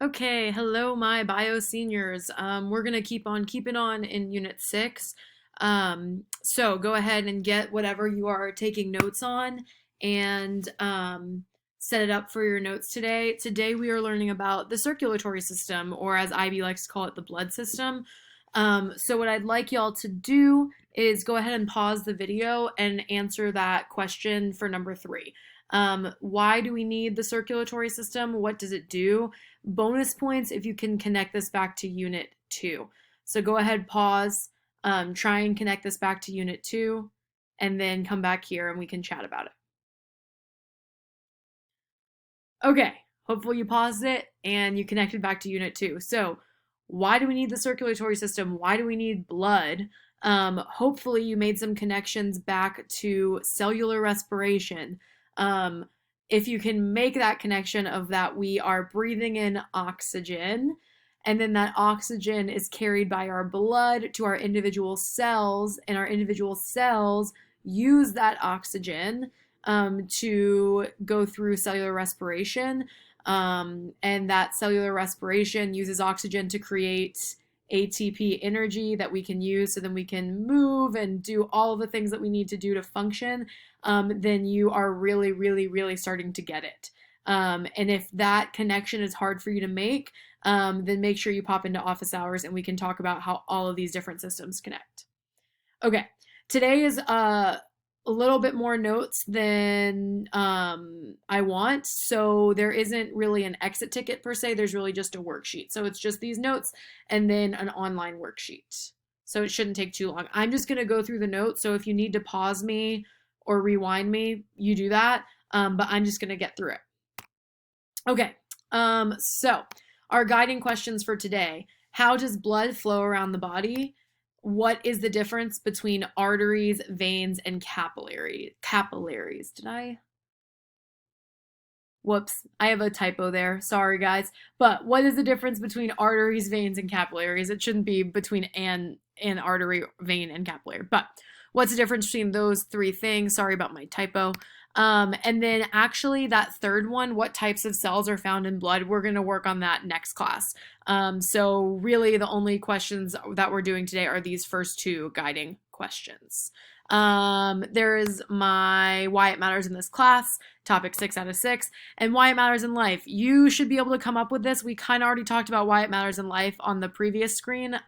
Okay, hello, my bio seniors. We're gonna keep on keeping on in Unit 6. So go ahead and get whatever you are taking notes on and set it up for your notes today. Today we are learning about the circulatory system, or as Ivy likes to call it, the blood system. So what I'd like y'all to do is go ahead and pause the video and answer that question for number 3. Why do we need the circulatory system? What does it do? Bonus points if you can connect this back to Unit 2. So go ahead, pause, try and connect this back to Unit 2, and then come back here and we can chat about it. Okay, hopefully you paused it and you connected back to Unit 2. So why do we need the circulatory system? Why do we need blood? Hopefully you made some connections back to cellular respiration. If you can make that connection of that we are breathing in oxygen, and then that oxygen is carried by our blood to our individual cells, and our individual cells use that oxygen to go through cellular respiration. And that cellular respiration uses oxygen to create ATP energy that we can use so then we can move and do all the things that we need to do to function. Then you are really, really, really starting to get it. And if that connection is hard for you to make, then make sure you pop into office hours and we can talk about how all of these different systems connect. Okay, today is a little bit more notes than I want. So there isn't really an exit ticket per se. There's really just a worksheet. So it's just these notes and then an online worksheet. So it shouldn't take too long. I'm just going to go through the notes. So if you need to pause me or rewind me, you do that. But I'm just going to get through it. Okay. So our guiding questions for today. How does blood flow around the body? What is the difference between arteries, veins, and capillaries? Did I? Whoops, I have a typo there. Sorry, guys. But what is the difference between arteries, veins, and capillaries? It shouldn't be between an artery, vein, and capillary. But what's the difference between those three things? Sorry about my typo. And then actually that third one, what types of cells are found in blood, we're going to work on that next class. So really the only questions that we're doing today are these first two guiding questions. There is my why it matters in this class, topic 6 out of 6, and why it matters in life. You should be able to come up with this. We kind of already talked about why it matters in life on the previous screen.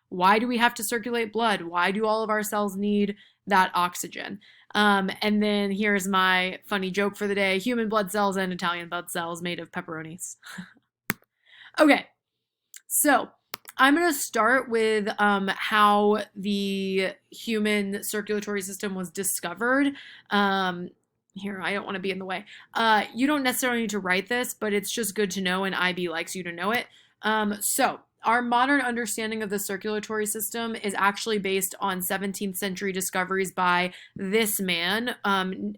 Why do we have to circulate blood? Why do all of our cells need that oxygen? And then here's my funny joke for the day. Human blood cells and Italian blood cells made of pepperonis. Okay, so I'm going to start with how the human circulatory system was discovered. Here, I don't want to be in the way. You don't necessarily need to write this, but it's just good to know, and IB likes you to know it. So our modern understanding of the circulatory system is actually based on 17th century discoveries by this man.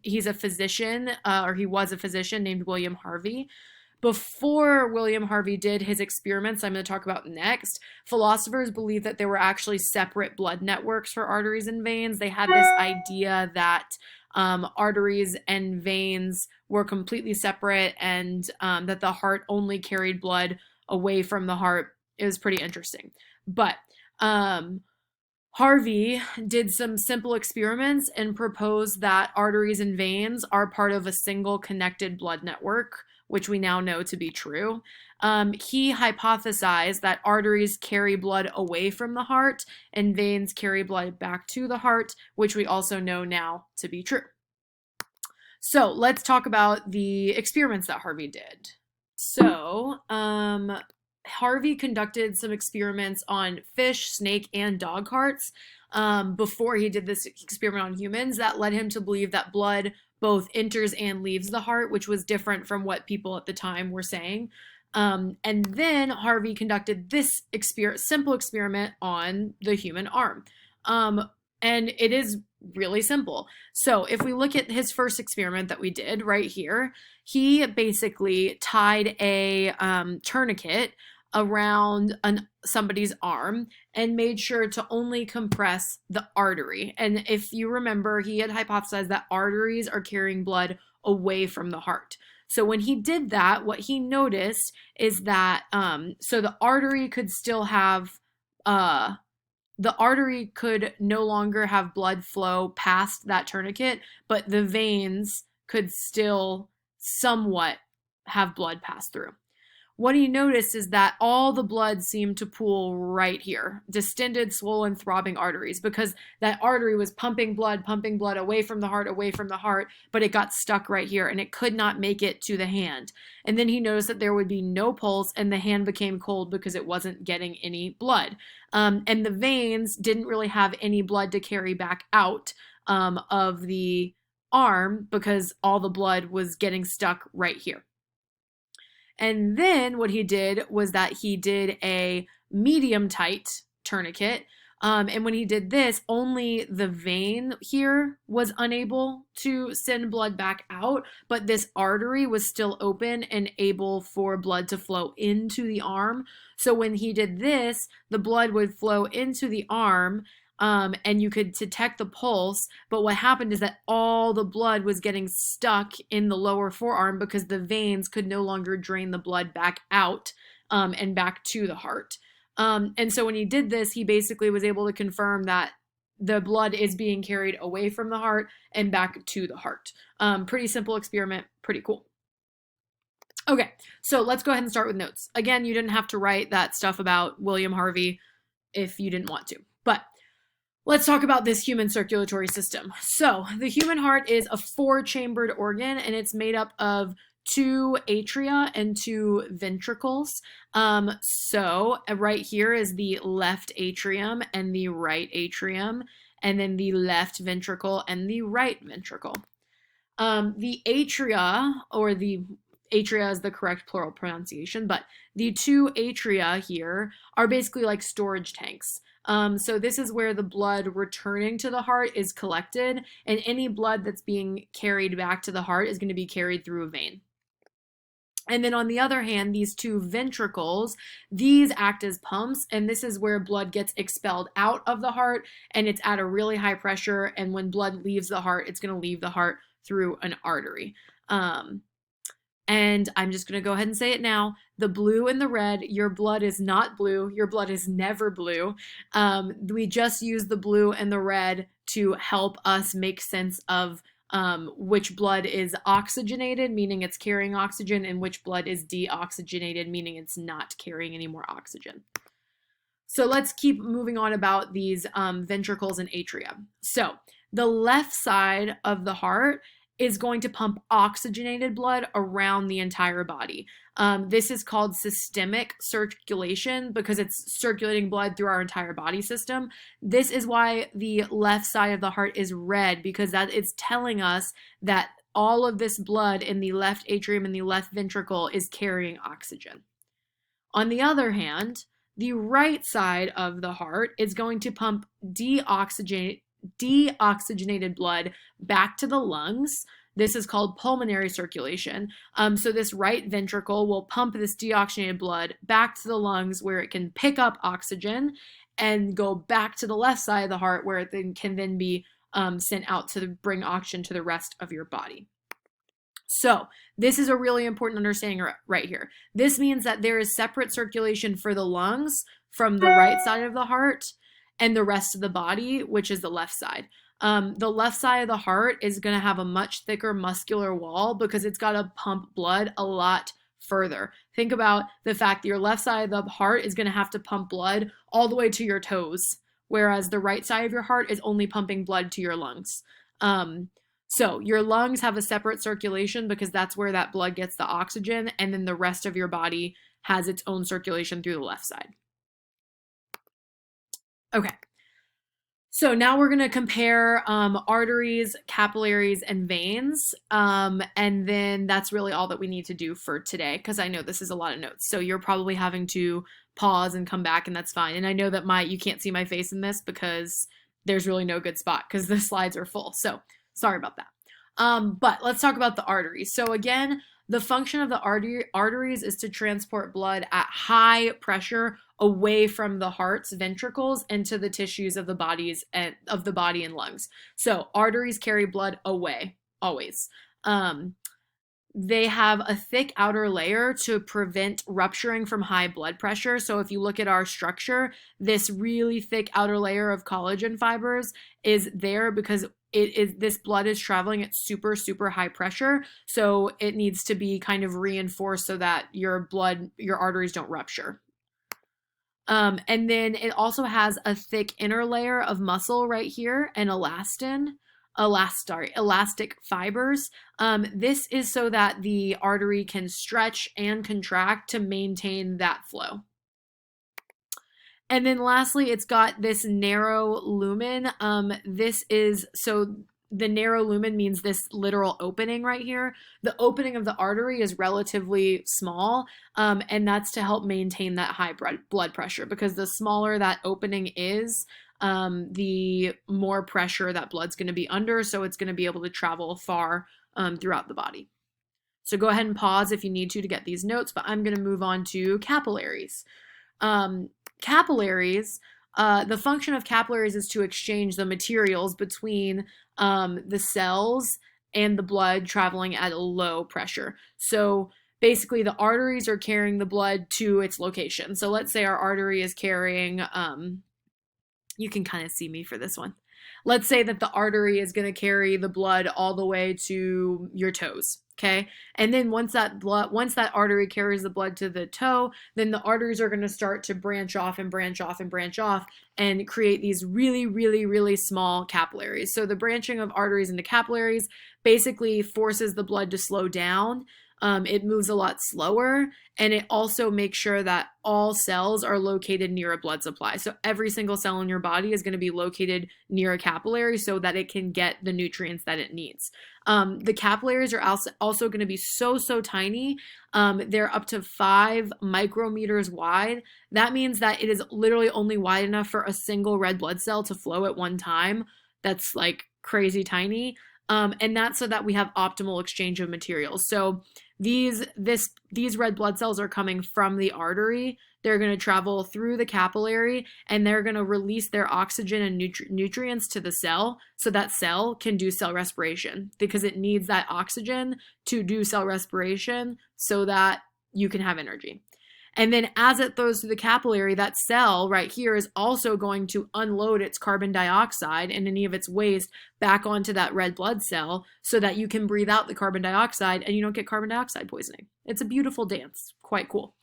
He's a physician, or he was a physician named William Harvey. Before William Harvey did his experiments I'm going to talk about next, philosophers believed that there were actually separate blood networks for arteries and veins. They had this idea that arteries and veins were completely separate and that the heart only carried blood away from the heart. It was pretty interesting. But Harvey did some simple experiments and proposed that arteries and veins are part of a single connected blood network, which we now know to be true. He hypothesized that arteries carry blood away from the heart and veins carry blood back to the heart, which we also know now to be true. So let's talk about the experiments that Harvey did. So, Harvey conducted some experiments on fish, snake, and dog hearts before he did this experiment on humans. That led him to believe that blood both enters and leaves the heart, which was different from what people at the time were saying. And then Harvey conducted this simple experiment on the human arm. And it is really simple. So if we look at his first experiment that we did right here, he basically tied a tourniquet around somebody's arm and made sure to only compress the artery. And if you remember, he had hypothesized that arteries are carrying blood away from the heart. So when he did that, what he noticed is that so the artery could still have the artery could no longer have blood flow past that tourniquet, but the veins could still somewhat have blood pass through. What he noticed is that all the blood seemed to pool right here, distended, swollen, throbbing arteries, because that artery was pumping blood away from the heart, but it got stuck right here and it could not make it to the hand. And then he noticed that there would be no pulse and the hand became cold because it wasn't getting any blood. And the veins didn't really have any blood to carry back out of the arm because all the blood was getting stuck right here. And then what he did was that he did a medium tight tourniquet. And when he did this, only the vein here was unable to send blood back out, but this artery was still open and able for blood to flow into the arm. So when he did this, the blood would flow into the arm, and you could detect the pulse, but what happened is that all the blood was getting stuck in the lower forearm because the veins could no longer drain the blood back out and back to the heart. And so when he did this, he basically was able to confirm that the blood is being carried away from the heart and back to the heart. Pretty simple experiment, pretty cool. Okay, so let's go ahead and start with notes. Again, you didn't have to write that stuff about William Harvey if you didn't want to, but let's talk about this human circulatory system. So the human heart is a 4-chambered organ, and it's made up of 2 atria and 2 ventricles. So right here is the left atrium and the right atrium, and then the left ventricle and the right ventricle. The atria, or the atria is the correct plural pronunciation, but the 2 atria here are basically like storage tanks. So this is where the blood returning to the heart is collected, and any blood that's being carried back to the heart is going to be carried through a vein. And then on the other hand, these 2 ventricles, these act as pumps, and this is where blood gets expelled out of the heart, and it's at a really high pressure, and when blood leaves the heart, it's going to leave the heart through an artery. And I'm just going to go ahead and say it now. The blue and the red, your blood is not blue. Your blood is never blue. We just use the blue and the red to help us make sense of which blood is oxygenated, meaning it's carrying oxygen, and which blood is deoxygenated, meaning it's not carrying any more oxygen. So let's keep moving on about these ventricles and atria. So the left side of the heart is going to pump oxygenated blood around the entire body. This is called systemic circulation because it's circulating blood through our entire body system. This is why the left side of the heart is red, because that is telling us that all of this blood in the left atrium and the left ventricle is carrying oxygen. On the other hand, the right side of the heart is going to pump deoxygenated blood back to the lungs. This is called pulmonary circulation. So this right ventricle will pump this deoxygenated blood back to the lungs where it can pick up oxygen and go back to the left side of the heart where it can then be sent out to bring oxygen to the rest of your body. So this is a really important understanding right here. This means that there is separate circulation for the lungs from the right side of the heart and the rest of the body, which is the left side. The left side of the heart is going to have a much thicker muscular wall because it's got to pump blood a lot further. Think about the fact that your left side of the heart is going to have to pump blood all the way to your toes, whereas the right side of your heart is only pumping blood to your lungs. So your lungs have a separate circulation because that's where that blood gets the oxygen, and then the rest of your body has its own circulation through the left side. Okay. So now we're going to compare arteries, capillaries, and veins, and then that's really all that we need to do for today because I know this is a lot of notes. So you're probably having to pause and come back, and that's fine. And I know that you can't see my face in this because there's really no good spot because the slides are full. So sorry about that. But let's talk about the arteries. So again, the function of the arteries is to transport blood at high pressure away from the heart's ventricles into the tissues of the body and lungs. So arteries carry blood away, always. they have a thick outer layer to prevent rupturing from high blood pressure. So if you look at our structure, this really thick outer layer of collagen fibers is there because this blood is traveling at super, super high pressure. So it needs to be kind of reinforced so that your arteries don't rupture. And then it also has a thick inner layer of muscle right here and elastic fibers. This is so that the artery can stretch and contract to maintain that flow. And then lastly, it's got this narrow lumen. The narrow lumen means this literal opening right here. The opening of the artery is relatively small, and that's to help maintain that high blood pressure, because the smaller that opening is, the more pressure that blood's going to be under, so it's going to be able to travel far throughout the body. So go ahead and pause if you need to get these notes, but I'm going to move on to capillaries. Capillaries, the function of capillaries is to exchange the materials between the cells and the blood traveling at a low pressure. So basically the arteries are carrying the blood to its location. So let's say our artery is carrying, you can kind of see me for this one. Let's say that the artery is going to carry the blood all the way to your toes. Okay. And then once that artery carries the blood to the toe, then the arteries are going to start to branch off and branch off and branch off and create these really, really, really small capillaries. So the branching of arteries into capillaries basically forces the blood to slow down. It moves a lot slower, and it also makes sure that all cells are located near a blood supply. So every single cell in your body is going to be located near a capillary so that it can get the nutrients that it needs. The capillaries are also going to be so tiny. They're up to 5 micrometers wide. That means that it is literally only wide enough for a single red blood cell to flow at one time. That's like crazy tiny. And that's so that we have optimal exchange of materials. So these red blood cells are coming from the artery. They're going to travel through the capillary, and they're going to release their oxygen and nutrients to the cell so that cell can do cell respiration, because it needs that oxygen to do cell respiration so that you can have energy. And then as it goes through the capillary, that cell right here is also going to unload its carbon dioxide and any of its waste back onto that red blood cell so that you can breathe out the carbon dioxide and you don't get carbon dioxide poisoning. It's a beautiful dance. Quite cool.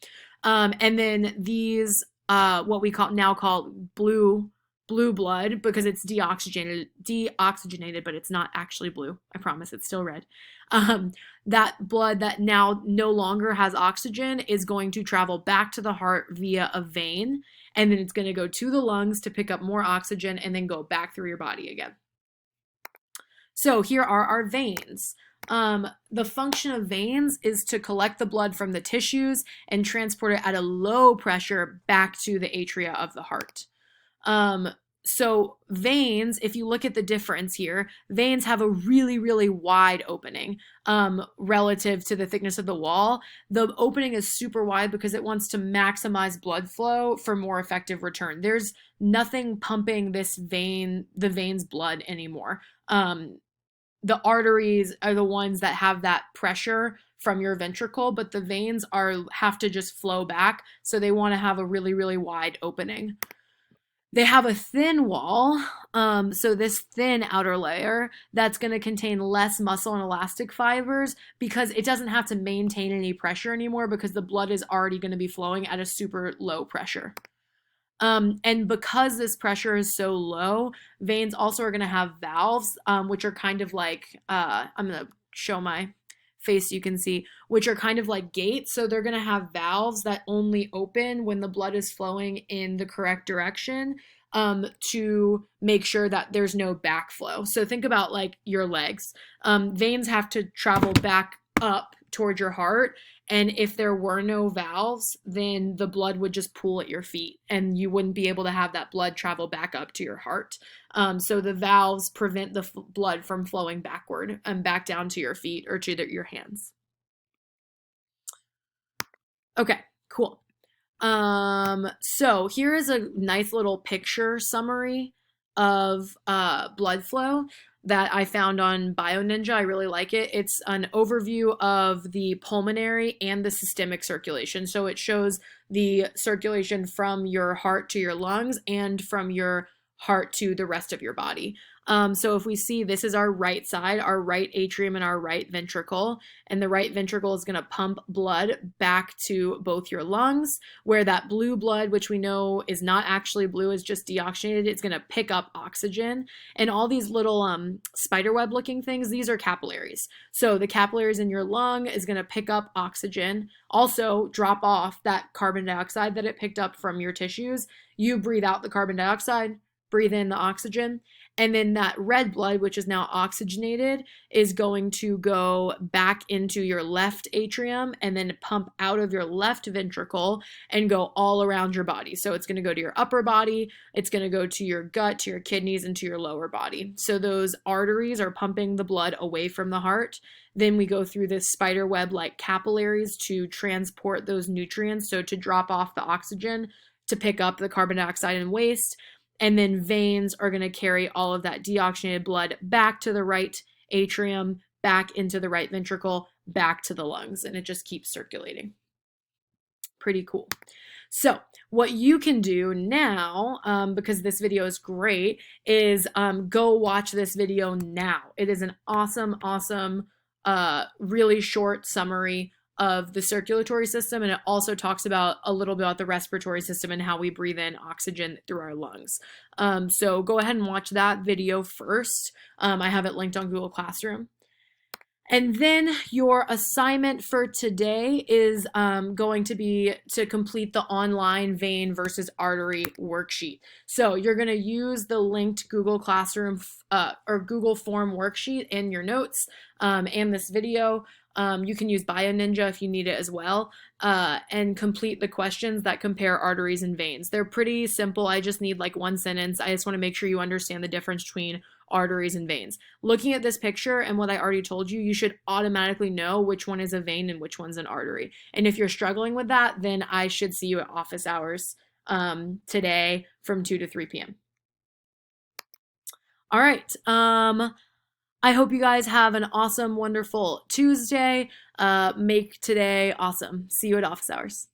And then these, what we call blue blood, because it's deoxygenated, but it's not actually blue. I promise, it's still red. That blood that now no longer has oxygen is going to travel back to the heart via a vein, and then it's going to go to the lungs to pick up more oxygen and then go back through your body again. So here are our veins. The function of veins is to collect the blood from the tissues and transport it at a low pressure back to the atria of the heart. So veins, if you look at the difference here, veins have a really, really wide opening relative to the thickness of the wall. The opening is super wide because it wants to maximize blood flow for more effective return. There's nothing pumping the veins blood anymore. The arteries are the ones that have that pressure from your ventricle, but the veins have to just flow back, so they want to have a really, really wide opening. They have a thin wall, so this thin outer layer that's going to contain less muscle and elastic fibers because it doesn't have to maintain any pressure anymore because the blood is already going to be flowing at a super low pressure. And because this pressure is so low, veins also are going to have valves, which are kind of like, I'm going to show my face so you can see, which are kind of like gates. So they're going to have valves that only open when the blood is flowing in the correct direction, to make sure that there's no backflow. So think about like your legs. Veins have to travel back up toward your heart. And if there were no valves, then the blood would just pool at your feet and you wouldn't be able to have that blood travel back up to your heart. So the valves prevent the blood from flowing backward and back down to your feet or to your hands. Okay, cool. So here is a nice little picture summary of blood flow. that I found on BioNinja. I really like it. It's an overview of the pulmonary and the systemic circulation. So it shows the circulation from your heart to your lungs and from your heart to the rest of your body. So if we see, this is our right side, our right atrium and our right ventricle, and the right ventricle is going to pump blood back to both your lungs, where that blue blood, which we know is not actually blue, is just deoxygenated, it's going to pick up oxygen. And all these little spiderweb looking things, these are capillaries. So the capillaries in your lung is going to pick up oxygen, also drop off that carbon dioxide that it picked up from your tissues. You breathe out the carbon dioxide, breathe in the oxygen, and then that red blood, which is now oxygenated, is going to go back into your left atrium and then pump out of your left ventricle and go all around your body. So it's going to go to your upper body, it's going to go to your gut, to your kidneys, and to your lower body. So those arteries are pumping the blood away from the heart. Then we go through this spider web like capillaries to transport those nutrients, so to drop off the oxygen, to pick up the carbon dioxide and waste. And then veins are going to carry all of that deoxygenated blood back to the right atrium, back into the right ventricle, back to the lungs, and it just keeps circulating. Pretty cool. So what you can do now, because this video is great, is go watch this video now. It is an awesome, really short summary of the circulatory system, and it also talks about a little bit about the respiratory system and how we breathe in oxygen through our lungs. So go ahead and watch that video first. I have it linked on Google Classroom. And then your assignment for today is going to be to complete the online vein versus artery worksheet. So you're going to use the linked Google Classroom or Google Form worksheet in your notes and this video. You can use BioNinja if you need it as well, and complete the questions that compare arteries and veins. They're pretty simple. I just need like one sentence. I just want to make sure you understand the difference between arteries and veins. Looking at this picture and what I already told you, you should automatically know which one is a vein and which one's an artery. And if you're struggling with that, then I should see you at office hours today from 2 to 3 p.m. All right. I hope you guys have an awesome, wonderful Tuesday. Make today awesome. See you at office hours.